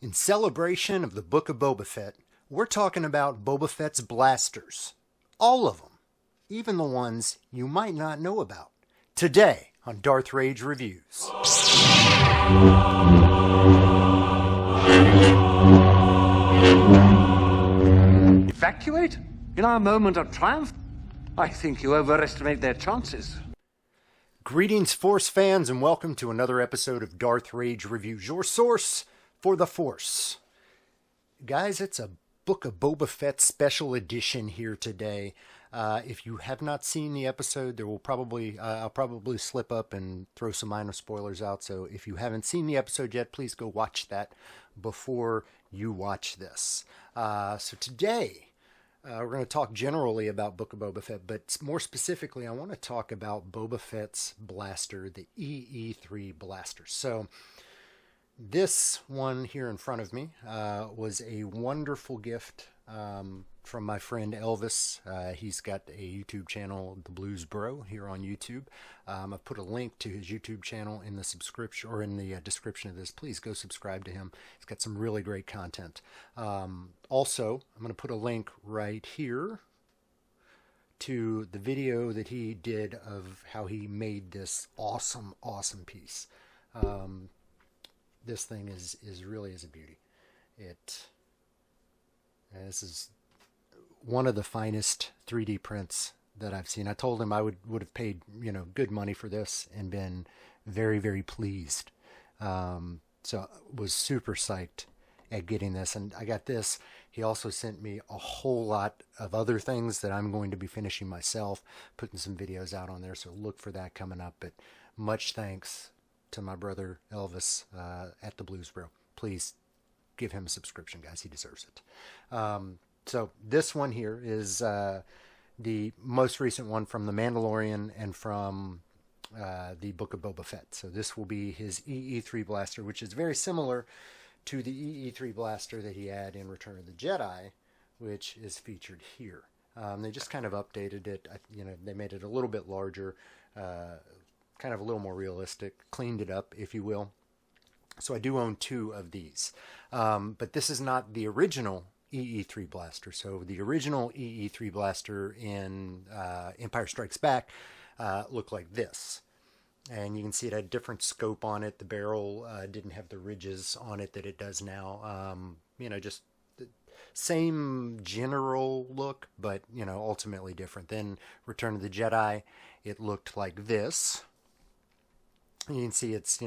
In celebration of the Book of Boba Fett, we're talking about Boba Fett's blasters. All of them. Even the ones you might not know about. Today on Darth Rage Reviews. Evacuate? In our moment of triumph? I think you overestimate their chances. Greetings, Force fans, and welcome to another episode of Darth Rage Reviews, your source for the Force. Guys, it's a Book of Boba Fett special edition here today. If you have not seen the episode, there will I'll probably slip up and throw some minor spoilers out. So if you haven't seen the episode yet, please go watch that before you watch this. So today, we're going to talk generally about Book of Boba Fett, but more specifically, I want to talk about Boba Fett's blaster, the EE3 blaster. So this one here in front of me was a wonderful gift from my friend Elvis. He's got a YouTube channel, The Blues Bro, here on YouTube. I've put a link to his YouTube channel in the subscription or in the description of this. Please go subscribe to him. He's got some really great content. Also, I'm going to put a link right here to the video that he did of how he made this awesome piece. This thing is really a beauty. This is one of the finest 3D prints that I've seen. I told him I would have paid good money for this and been very, very pleased. So was super psyched at getting this, and I got this. He also sent me a whole lot of other things that I'm going to be finishing myself, putting some videos out on there, so look for that coming up. But much thanks to my brother Elvis at the Blues Bro. Please give him a subscription, guys. He deserves it. So this one here is the most recent one from The Mandalorian and from the Book of Boba Fett. So this will be his EE3 blaster, which is very similar to the EE3 blaster that he had in Return of the Jedi, which is featured here. They just kind of updated it. They made it a little bit larger, kind of a little more realistic, cleaned it up, if you will. So I do own two of these. But this is not the original EE3 blaster. So the original EE3 blaster in Empire Strikes Back looked like this. And you can see it had a different scope on it. The barrel didn't have the ridges on it that it does now. Just the same general look, but, ultimately different. Then Return of the Jedi, it looked like this. You can see it's,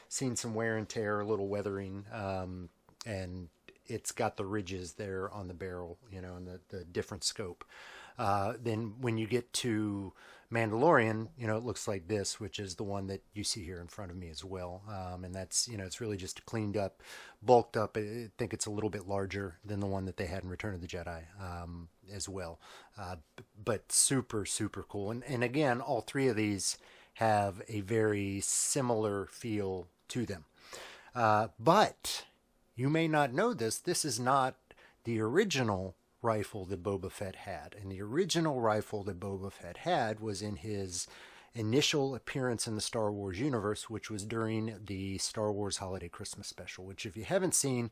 seen some wear and tear, a little weathering, and it's got the ridges there on the barrel, and the different scope. Then when you get to Mandalorian, it looks like this, which is the one that you see here in front of me as well. And that's, it's really just cleaned up, bulked up. I think it's a little bit larger than the one that they had in Return of the Jedi as well. But super, super cool. And again, all three of these have a very similar feel to them. But you may not know this. This is not the original rifle that Boba Fett had. And the original rifle that Boba Fett had was in his initial appearance in the Star Wars universe, which was during the Star Wars Holiday Christmas Special, which if you haven't seen,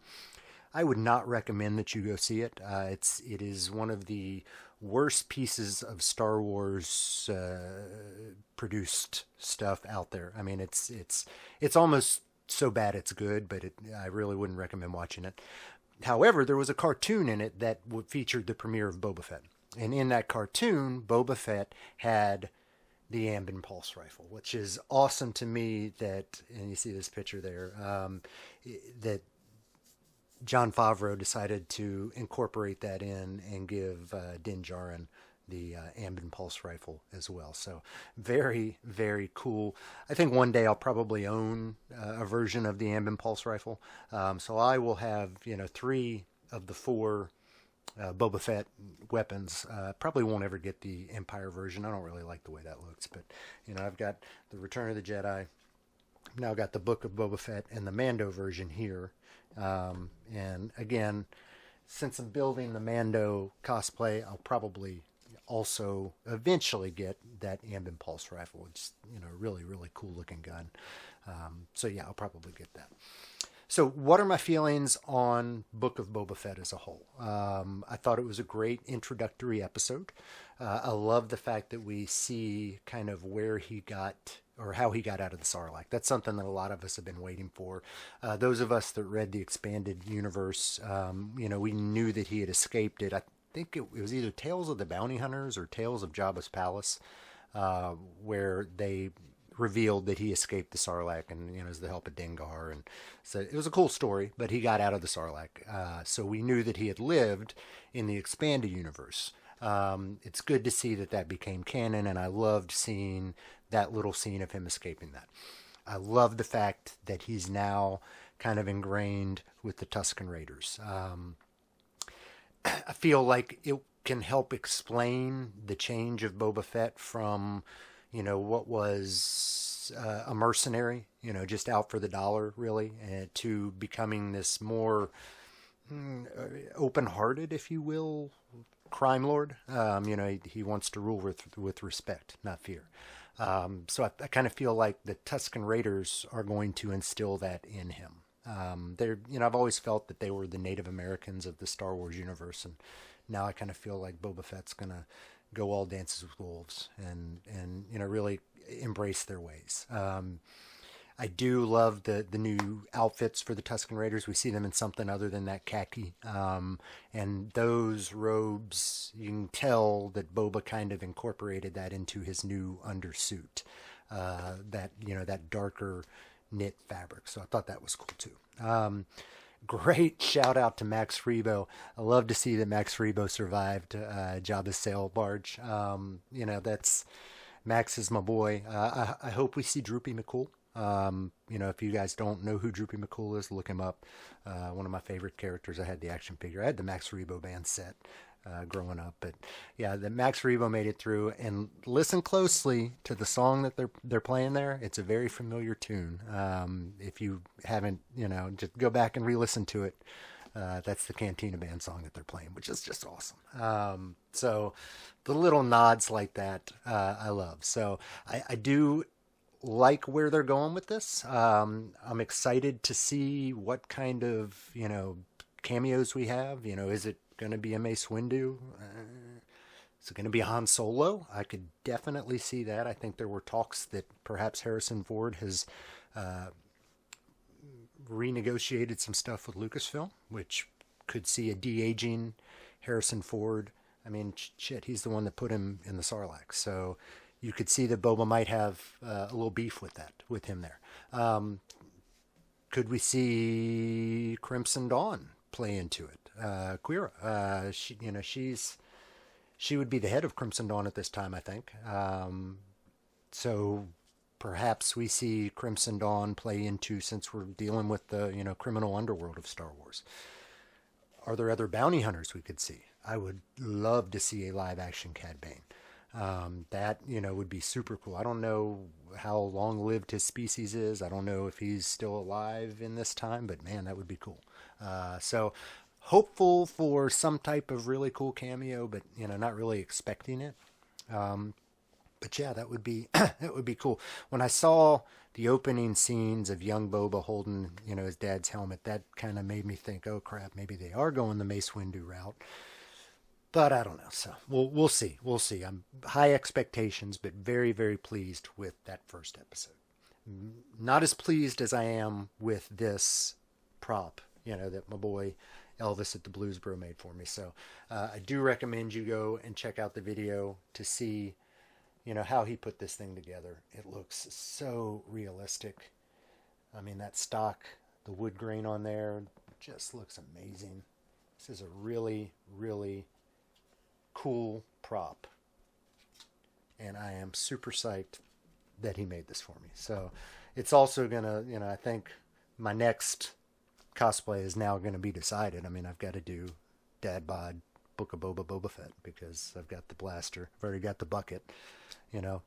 I would not recommend that you go see it. It is one of the worst pieces of Star Wars produced stuff out there. I mean, it's almost so bad it's good, but I really wouldn't recommend watching it. However, there was a cartoon in it that featured the premiere of Boba Fett. And in that cartoon, Boba Fett had the Ambid pulse rifle, which is awesome to me that, and you see this picture there, that Jon Favreau decided to incorporate that in and give Din Djarin the Ambid pulse rifle as well. So very, very cool. I think one day I'll probably own a version of the Ambid pulse rifle. So I will have, 3 of the 4 Boba Fett weapons. Probably won't ever get the Empire version. I don't really like the way that looks, but I've got the Return of the Jedi. I've now got the Book of Boba Fett and the Mando version here. And again, since I'm building the Mando cosplay, I'll probably also eventually get that Ambid pulse rifle. It's really, really cool looking gun. So yeah, I'll probably get that. So, what are my feelings on Book of Boba Fett as a whole? I thought it was a great introductory episode. I love the fact that we see kind of where he got or how he got out of the Sarlacc. That's something that a lot of us have been waiting for. Those of us that read the expanded universe, we knew that he had escaped it. I think it was either Tales of the Bounty Hunters or Tales of Jabba's Palace, where they revealed that he escaped the Sarlacc and, as the help of Dengar. And so it was a cool story, but he got out of the Sarlacc. So we knew that he had lived in the expanded universe. It's good to see that became canon, and I loved seeing that little scene of him escaping that. I love the fact that he's now kind of ingrained with the Tusken Raiders. I feel like it can help explain the change of Boba Fett from what was a mercenary, just out for the dollar, really, to becoming this more open-hearted, if you will, crime lord. He wants to rule with respect, not fear. So I kind of feel like the Tusken Raiders are going to instill that in him. I've always felt that they were the Native Americans of the Star Wars universe, and now I kind of feel like Boba Fett's gonna go all dances with wolves and really embrace their ways. I do love the new outfits for the Tusken Raiders. We see them in something other than that khaki. And those robes, you can tell that Boba kind of incorporated that into his new undersuit. That darker knit fabric. So I thought that was cool too. Great shout out to Max Rebo. I love to see that Max Rebo survived Jabba's sail barge. Max is my boy. I hope we see Droopy McCool. If you guys don't know who Droopy McCool is, look him up. One of my favorite characters. I had the action figure. I had the Max Rebo band set growing up. But yeah, the Max Rebo made it through. And listen closely to the song that they're playing there. It's a very familiar tune. If you haven't, just go back and re-listen to it. That's the Cantina Band song that they're playing, which is just awesome. So the little nods like that, I love. So I do like where they're going with this. I'm excited to see what kind of, cameos we have. Is it going to be a Mace Windu? Is it going to be Han Solo? I could definitely see that. I think there were talks that perhaps Harrison Ford has renegotiated some stuff with Lucasfilm, which could see a de-aging Harrison Ford. I mean, shit, he's the one that put him in the Sarlacc. So you could see that Boba might have a little beef with him there. Could we see Crimson Dawn play into it? Quira, she would be the head of Crimson Dawn at this time, I think. So perhaps we see Crimson Dawn play into, since we're dealing with the criminal underworld of Star Wars. Are there other bounty hunters we could see? I would love to see a live action Cad Bane. That would be super cool. I don't know how long lived his species is. I don't know if he's still alive in this time, but man, that would be cool. So hopeful for some type of really cool cameo, but not really expecting it. But yeah, that would be that would be cool. When I saw the opening scenes of young Boba holding his dad's helmet, that kind of made me think, oh crap, maybe they are going the Mace Windu route. But I don't know. So we'll see. We'll see. I'm high expectations, but very, very pleased with that first episode. Not as pleased as I am with this prop, that my boy Elvis at the Blues Bro made for me. So I do recommend you go and check out the video to see, how he put this thing together. It looks so realistic. I mean, that stock, the wood grain on there, just looks amazing. This is a really, really cool prop, and I am super psyched that he made this for me. So it's also gonna, I think my next cosplay is now going to be decided. I mean, I've got to do Dad Bod Book of Boba Fett, because I've got the blaster, I've already got the bucket,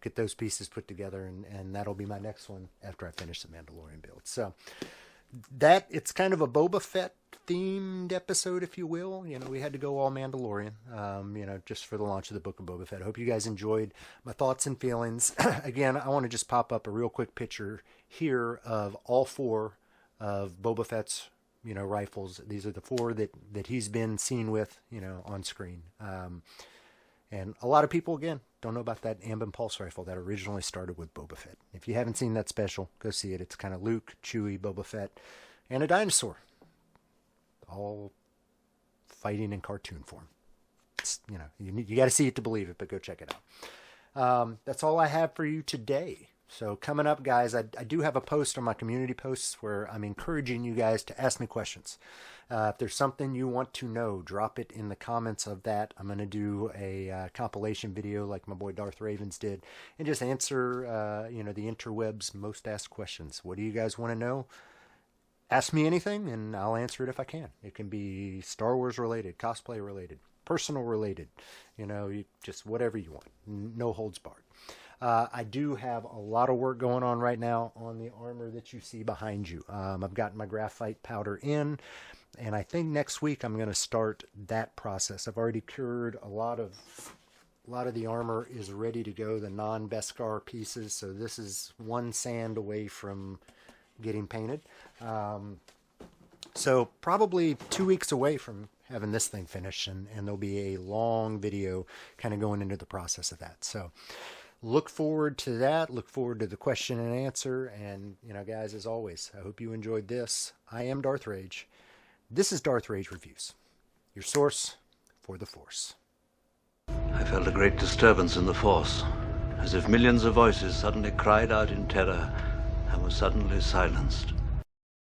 get those pieces put together, and that'll be my next one after I finish the Mandalorian build. So it's kind of a Boba Fett themed episode, if you will. We had to go all Mandalorian, just for the launch of the Book of Boba Fett. I hope you guys enjoyed my thoughts and feelings. Again, I want to just pop up a real quick picture here of all 4 of Boba Fett's, rifles. These are the 4 that he's been seen with, on screen. And a lot of people, again, don't know about that Ambid pulse rifle that originally started with Boba Fett. If you haven't seen that special, go see it. It's kind of Luke, Chewie, Boba Fett, and a dinosaur, all fighting in cartoon form. It's, you got to see it to believe it, but go check it out. That's all I have for you today. So coming up, guys, I do have a post on my community posts where I'm encouraging you guys to ask me questions. If there's something you want to know, drop it in the comments of that. I'm going to do a compilation video like my boy Darth Ravens did and just answer, the interwebs most asked questions. What do you guys want to know? Ask me anything and I'll answer it if I can. It can be Star Wars related, cosplay related, personal related, just whatever you want. No holds barred. I do have a lot of work going on right now on the armor that you see behind you. I've gotten my graphite powder in, and I think next week I'm going to start that process. I've already cured a lot of the armor is ready to go, the non-Beskar pieces. So this is one sand away from getting painted. So probably 2 weeks away from having this thing finished, and there'll be a long video kind of going into the process of that. So look forward to that. Look forward to the question and answer. And, guys, as always, I hope you enjoyed this. I am Darth Rage. This is Darth Rage Reviews, your source for the Force. I felt a great disturbance in the Force, as if millions of voices suddenly cried out in terror and were suddenly silenced.